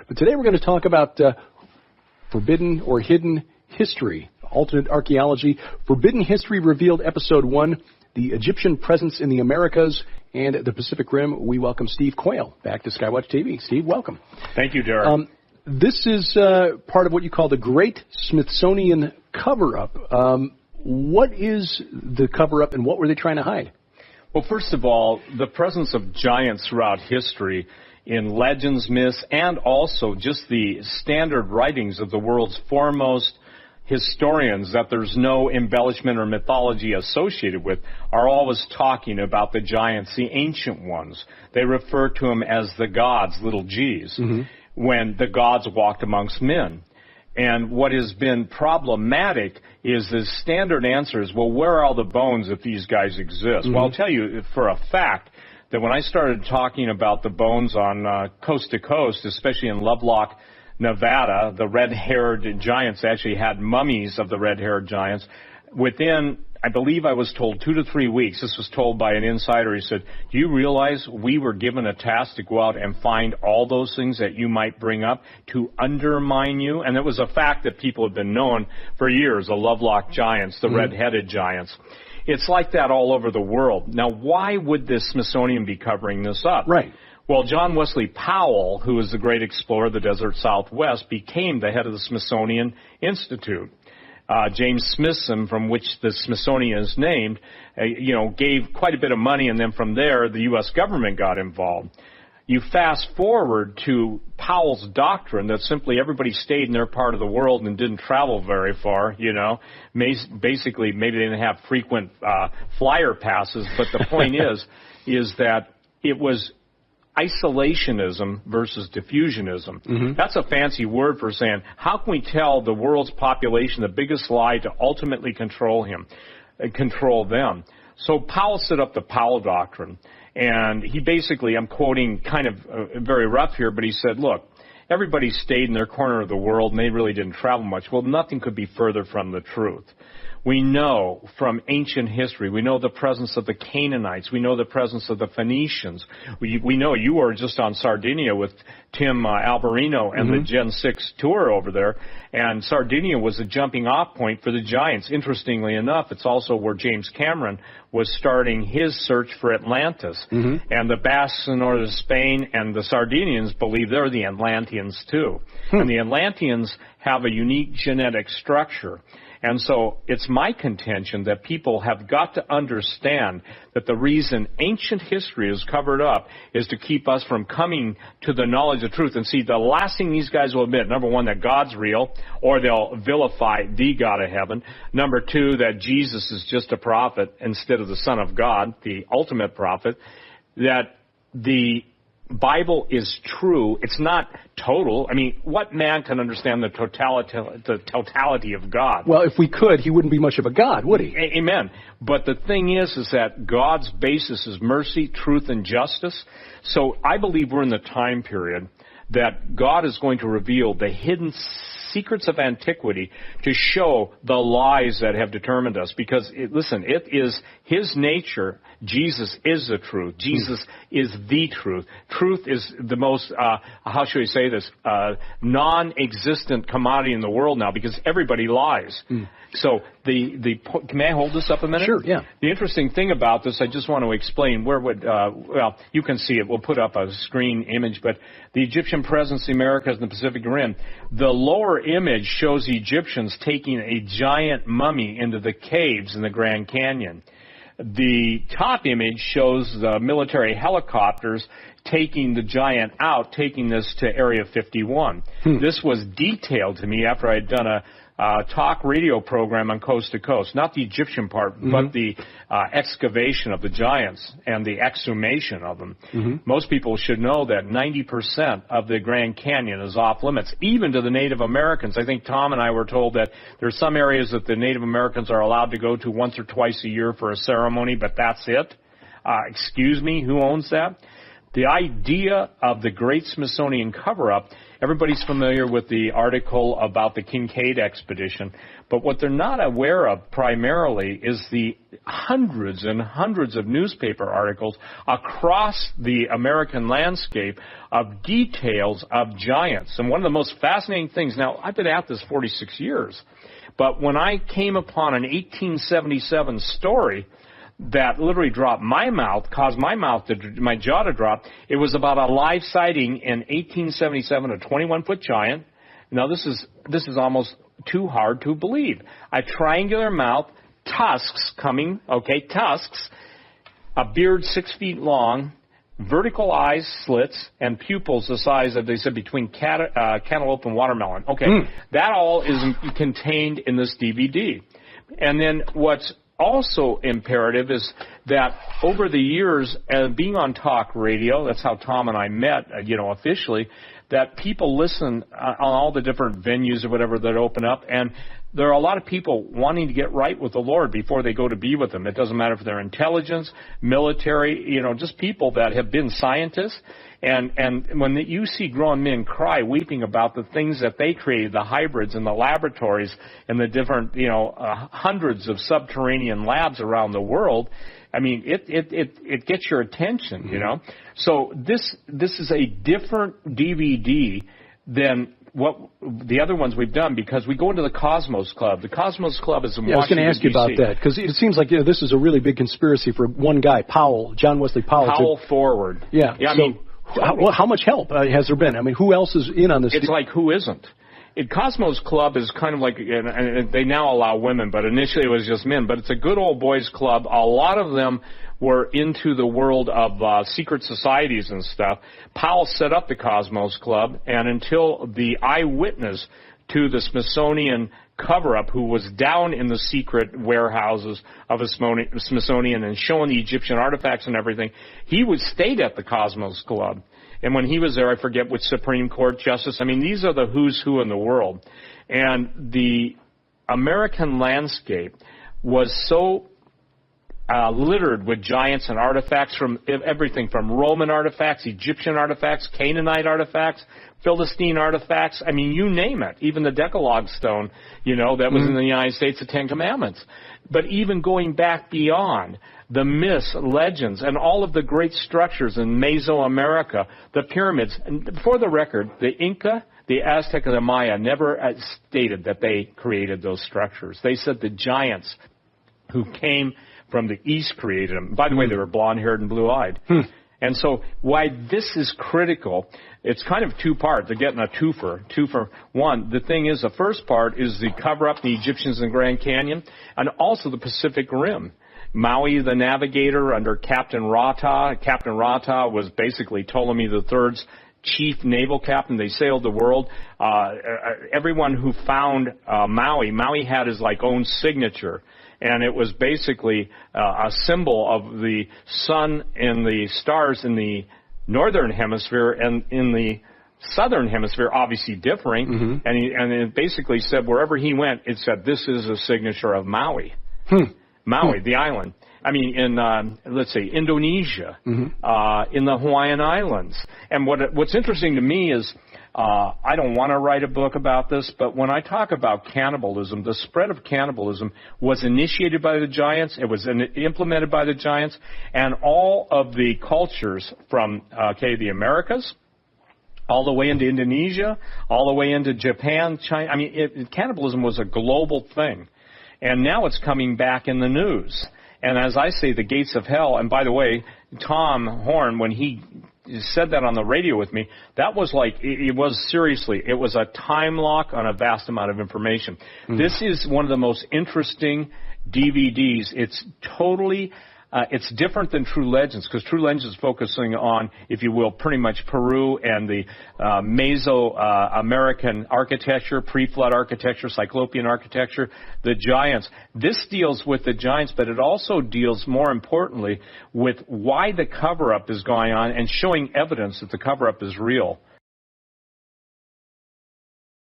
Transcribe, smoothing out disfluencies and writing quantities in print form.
But today we're going to talk about forbidden or hidden history, alternate archaeology, Forbidden History Revealed, Episode 1, the Egyptian Presence in the Americas and the Pacific Rim. We welcome Steve Quayle back to Skywatch TV. Steve, welcome. Thank you, Derek. This is part of what you call the Great Smithsonian Cover-Up. What is the cover-up and what were they trying to hide? Well, first of all, the presence of giants throughout history in legends, myths, and also just the standard writings of the world's foremost historians that there's no embellishment or mythology associated with are always talking about the giants, the ancient ones. They refer to them as the gods, little g's, when the gods walked amongst men. And what has been problematic is the standard answer is, well, where are all the bones if these guys exist? Well, I'll tell you for a fact that when I started talking about the bones on coast to coast, especially in Lovelock, Nevada, the red-haired giants actually had mummies of the red-haired giants. Within, I believe I was told 2 to 3 weeks, this was told by an insider, he said, do you realize we were given a task to go out and find all those things that you might bring up to undermine you? And it was a fact that people have been known for years, the Lovelock giants, the red-headed giants. It's like that all over the world. Now, why would the Smithsonian be covering this up? Right. Well, John Wesley Powell, who was the great explorer of the desert Southwest, became the head of the Smithsonian Institute. James Smithson, from which the Smithsonian is named, gave quite a bit of money, and then from there, the U.S. government got involved. You fast forward to Powell's doctrine that simply everybody stayed in their part of the world and didn't travel very far, Basically, maybe they didn't have frequent flyer passes, but the point is that it was isolationism versus diffusionism. That's a fancy word for saying, how can we tell the world's population the biggest lie to ultimately control them? So Powell set up the Powell Doctrine, and he basically, I'm quoting kind of very rough here, but he said, look, everybody stayed in their corner of the world, and they really didn't travel much. Well, nothing could be further from the truth. We know from ancient history, we know the presence of the Canaanites, we know the presence of the Phoenicians. We know you were just on Sardinia with Tim Alberino and the Gen 6 tour over there, and Sardinia was a jumping off point for the giants. Interestingly enough, it's also where James Cameron was starting his search for Atlantis. And the Basques in northern Spain and the Sardinians believe they're the Atlanteans too. And the Atlanteans have a unique genetic structure. And so it's my contention that people have got to understand that the reason ancient history is covered up is to keep us from coming to the knowledge of truth. And see, the last thing these guys will admit, number one, that God's real, or they'll vilify the God of heaven. Number two, that Jesus is just a prophet instead of the Son of God, the ultimate prophet. That the Bible is true. It's not total. I mean, what man can understand the totality of God? Well, if we could, he wouldn't be much of a God, would he? Amen. But the thing is that God's basis is mercy, truth, and justice. So I believe we're in the time period that God is going to reveal the hidden secrets of antiquity to show the lies that have determined us. Because, it is His nature. Jesus is the truth. Jesus is the truth. Truth is the most, how should we say this, non-existent commodity in the world now because everybody lies. So may I hold this up a minute? Sure, yeah. The interesting thing about this, I just want to explain where would, you can see it. We'll put up a screen image, but the Egyptian presence in the Americas and the Pacific Rim, the lower image shows the Egyptians taking a giant mummy into the caves in the Grand Canyon. The top image shows the military helicopters taking the giant out, taking this to Area 51. This was detailed to me after I had done a talk radio program on Coast to Coast. Not the Egyptian part, but the excavation of the giants and the exhumation of them. Most people should know that 90% of the Grand Canyon is off limits, even to the Native Americans. I think Tom and I were told that there are some areas that the Native Americans are allowed to go to once or twice a year for a ceremony, but that's it. Excuse me, who owns that? The idea of the Great Smithsonian Cover-Up, everybody's familiar with the article about the Kincaid expedition, but what they're not aware of primarily is the hundreds and hundreds of newspaper articles across the American landscape of details of giants. And one of the most fascinating things, now I've been at this 46 years, but when I came upon an 1877 story that literally dropped my mouth, caused my jaw to drop. It was about a live sighting in 1877, a 21-foot giant. Now this is almost too hard to believe. A triangular mouth, tusks, a beard 6 feet long, vertical eyes, slits, and pupils the size of, they said, between cantaloupe and watermelon. That all is contained in this DVD. And then what's also imperative is that over the years, being on talk radio, that's how Tom and I met, officially, that people listen on all the different venues or whatever that open up, and there are a lot of people wanting to get right with the Lord before they go to be with Him. It doesn't matter if they're intelligence, military, just people that have been scientists. And when you see grown men cry, weeping about the things that they created, the hybrids and the laboratories and the different, hundreds of subterranean labs around the world, I mean, it gets your attention, So this is a different DVD than what the other ones we've done, because we go into the Cosmos Club. The Cosmos Club is in Washington, I was going to ask you about that, because it seems like this is a really big conspiracy for one guy, John Wesley Powell. Powell forward. Yeah. I mean, how much help has there been? I mean, who else is in on this? It's like, who isn't? Cosmos Club is kind of like, and they now allow women, but initially it was just men. But it's a good old boys club. A lot of them were into the world of secret societies and stuff. Powell set up the Cosmos Club, and until the eyewitness to the Smithsonian cover-up, who was down in the secret warehouses of the Smithsonian and showing the Egyptian artifacts and everything, he stayed at the Cosmos Club. And when he was there, I forget which Supreme Court justice. I mean, these are the who's who in the world. And the American landscape was so littered with giants and artifacts, from everything from Roman artifacts, Egyptian artifacts, Canaanite artifacts, Philistine artifacts. I mean, you name it. Even the Decalogue stone, that was in the United States, the Ten Commandments. But even going back beyond, the myths, legends, and all of the great structures in Mesoamerica, the pyramids. And for the record, the Inca, the Aztec, and the Maya never stated that they created those structures. They said the giants who came from the East created them. By the way, they were blonde-haired and blue-eyed. And so why this is critical, it's kind of two-part. They're getting a twofer. One, the thing is, the first part is the cover-up, the Egyptians in the Grand Canyon, and also the Pacific Rim. Maui, the navigator, under Captain Rata. Captain Rata was basically Ptolemy III's chief naval captain. They sailed the world. Everyone who found Maui had his own signature. And it was basically a symbol of the sun and the stars in the northern hemisphere, and in the southern hemisphere, obviously differing. And it basically said wherever he went, it said, this is a signature of Maui. Maui, the island. I mean, in, let's say, Indonesia, in the Hawaiian Islands. And what's interesting to me is, I don't want to write a book about this, but when I talk about cannibalism, the spread of cannibalism was initiated by the giants, it was implemented by the giants, and all of the cultures from, the Americas, all the way into Indonesia, all the way into Japan, China. I mean, cannibalism was a global thing. And now it's coming back in the news. And as I say, the gates of hell, and by the way, Tom Horn, when he said that on the radio with me, that was it was a time lock on a vast amount of information. This is one of the most interesting DVDs. It's totally, it's different than True Legends, because True Legends is focusing on, if you will, pretty much Peru and the Mesoamerican architecture, pre-flood architecture, Cyclopean architecture, the giants. This deals with the giants, but it also deals, more importantly, with why the cover-up is going on and showing evidence that the cover-up is real.